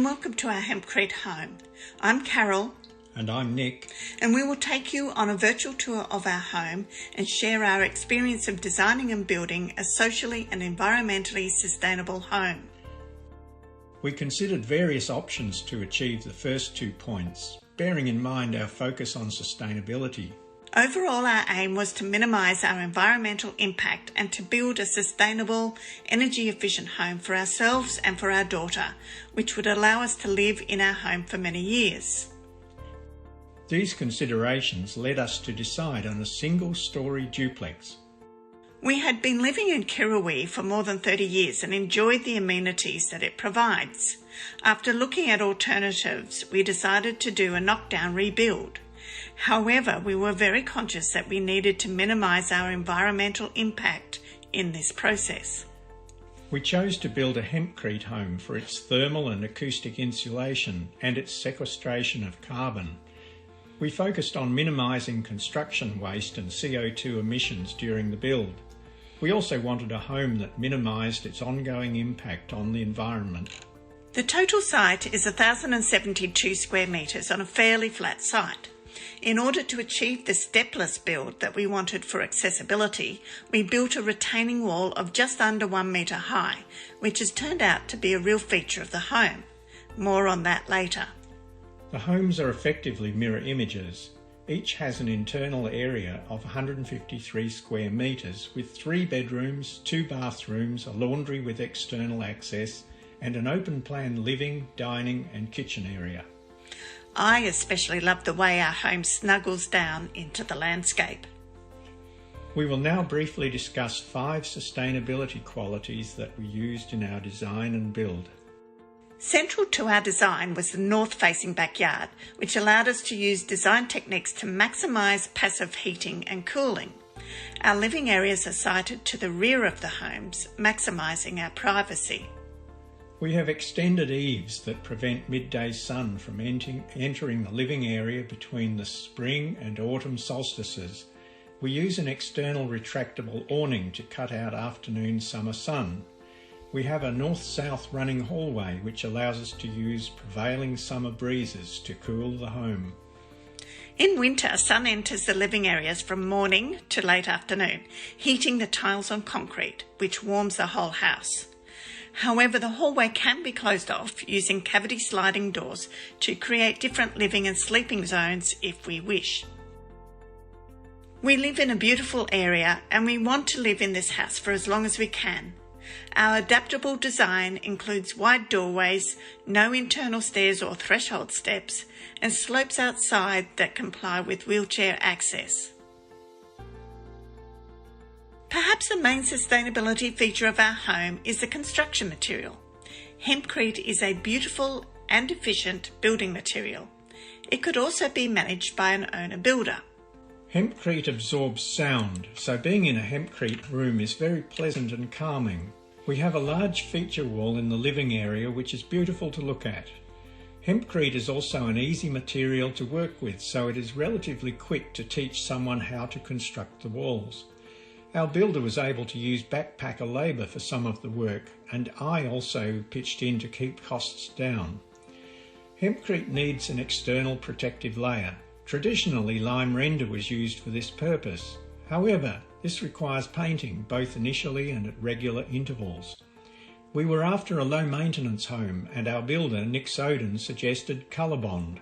welcome to our Hempcrete home. I'm Carol. And I'm Nick. And we will take you on a virtual tour of our home and share our experience of designing and building a socially and environmentally sustainable home. We considered various options to achieve the first 2 points, bearing in mind our focus on sustainability. Overall, our aim was to minimise our environmental impact and to build a sustainable, energy-efficient home for ourselves and for our daughter, which would allow us to live in our home for many years. These considerations led us to decide on a single-storey duplex. We had been living in Kirrawee for more than 30 years and enjoyed the amenities that it provides. After looking at alternatives, we decided to do a knockdown rebuild. However, we were very conscious that we needed to minimise our environmental impact in this process. We chose to build a Hempcrete home for its thermal and acoustic insulation and its sequestration of carbon. We focused on minimising construction waste and CO2 emissions during the build. We also wanted a home that minimised its ongoing impact on the environment. The total site is 1,072 square metres on a fairly flat site. In order to achieve the stepless build that we wanted for accessibility, we built a retaining wall of just under 1 metre high, which has turned out to be a real feature of the home. More on that later. The homes are effectively mirror images. Each has an internal area of 153 square metres with 3 bedrooms, 2 bathrooms, a laundry with external access, and an open-plan living, dining and kitchen area. I especially love the way our home snuggles down into the landscape. We will now briefly discuss 5 sustainability qualities that we used in our design and build. Central to our design was the north-facing backyard, which allowed us to use design techniques to maximise passive heating and cooling. Our living areas are sited to the rear of the homes, maximising our privacy. We have extended eaves that prevent midday sun from entering the living area between the spring and autumn solstices. We use an external retractable awning to cut out afternoon summer sun. We have a north-south running hallway which allows us to use prevailing summer breezes to cool the home. In winter, sun enters the living areas from morning to late afternoon, heating the tiles on concrete, which warms the whole house. However, the hallway can be closed off using cavity sliding doors to create different living and sleeping zones if we wish. We live in a beautiful area and we want to live in this house for as long as we can. Our adaptable design includes wide doorways, no internal stairs or threshold steps, and slopes outside that comply with wheelchair access. Perhaps the main sustainability feature of our home is the construction material. Hempcrete is a beautiful and efficient building material. It could also be managed by an owner-builder. Hempcrete absorbs sound, so being in a Hempcrete room is very pleasant and calming. We have a large feature wall in the living area which is beautiful to look at. Hempcrete is also an easy material to work with, so it is relatively quick to teach someone how to construct the walls. Our builder was able to use backpacker labour for some of the work, and I also pitched in to keep costs down. Hempcrete needs an external protective layer. Traditionally, lime render was used for this purpose. However, this requires painting, both initially and at regular intervals. We were after a low-maintenance home, and our builder, Nick Soden, suggested Colorbond.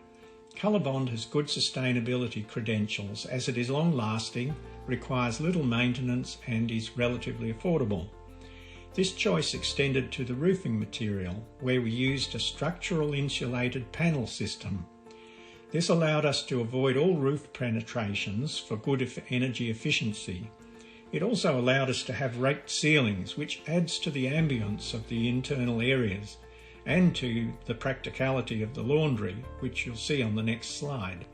Colorbond has good sustainability credentials as it is long-lasting, requires little maintenance and is relatively affordable. This choice extended to the roofing material, where we used a structural insulated panel system. This allowed us to avoid all roof penetrations for good energy efficiency. It also allowed us to have raked ceilings, which adds to the ambience of the internal areas and to the practicality of the laundry, which you'll see on the next slide.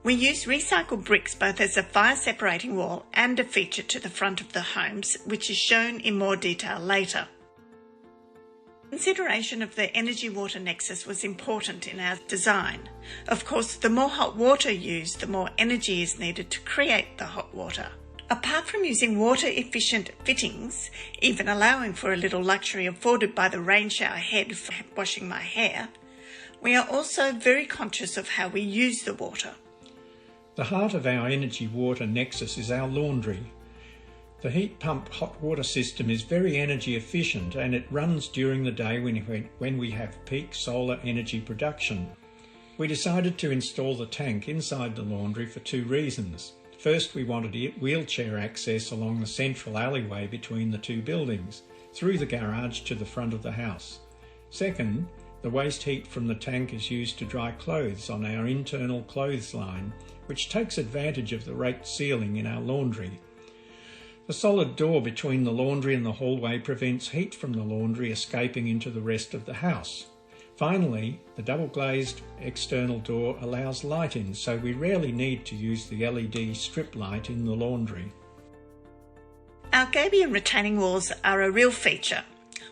We use recycled bricks both as a fire separating wall and a feature to the front of the homes, which is shown in more detail later. Consideration of the energy-water nexus was important in our design. Of course, the more hot water used, the more energy is needed to create the hot water. Apart from using water-efficient fittings, even allowing for a little luxury afforded by the rain shower head for washing my hair, We are also very conscious of how we use the water. The heart of our energy-water nexus is our laundry. The heat pump hot water system is very energy efficient and it runs during the day when we have peak solar energy production. We decided to install the tank inside the laundry for 2 reasons. First, we wanted wheelchair access along the central alleyway between the 2 buildings, through the garage to the front of the house. Second, the waste heat from the tank is used to dry clothes on our internal clothes line, which takes advantage of the raked ceiling in our laundry. The solid door between the laundry and the hallway prevents heat from the laundry escaping into the rest of the house. Finally, the double-glazed external door allows light in, so we rarely need to use the LED strip light in the laundry. Our gabion retaining walls are a real feature.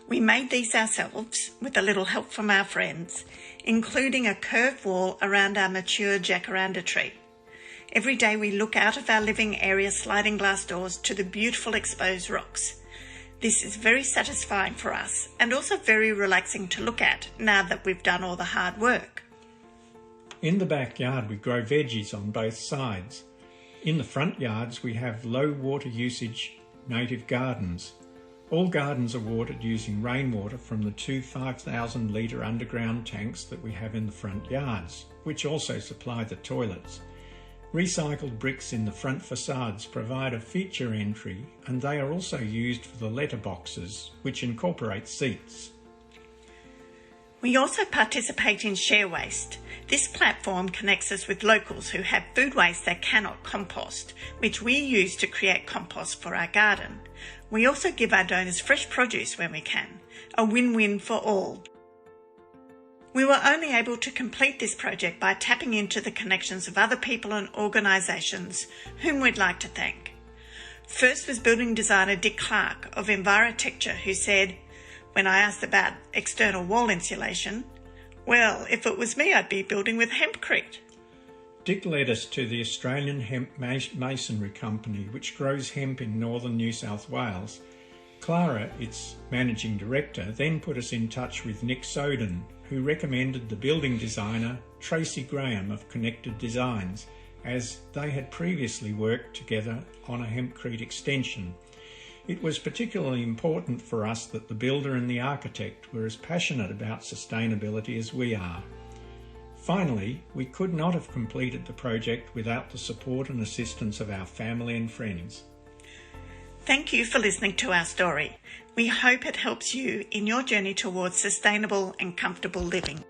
We made these ourselves with a little help from our friends, including a curved wall around our mature jacaranda tree. Every day we look out of our living area sliding glass doors to the beautiful exposed rocks. This is very satisfying for us and also very relaxing to look at now that we've done all the hard work. In the backyard we grow veggies on both sides. In the front yards we have low water usage native gardens. All gardens are watered using rainwater from the 2 5,000 litre underground tanks that we have in the front yards, which also supply the toilets. Recycled bricks in the front facades provide a feature entry, and they are also used for the letterboxes, which incorporate seats. We also participate in Share Waste. This platform connects us with locals who have food waste they cannot compost, which we use to create compost for our garden. We also give our donors fresh produce when we can, a win-win for all. We were only able to complete this project by tapping into the connections of other people and organisations whom we'd like to thank. First was building designer Dick Clark of Envirotecture, who said, when I asked about external wall insulation, well, if it was me, I'd be building with Hempcrete. Dick led us to the Australian Hemp Masonry Company, which grows hemp in northern New South Wales. Clara, its managing director, then put us in touch with Nick Soden, who recommended the building designer Tracy Graham of Connected Designs, as they had previously worked together on a Hempcrete extension. It was particularly important for us that the builder and the architect were as passionate about sustainability as we are. Finally, we could not have completed the project without the support and assistance of our family and friends. Thank you for listening to our story. We hope it helps you in your journey towards sustainable and comfortable living.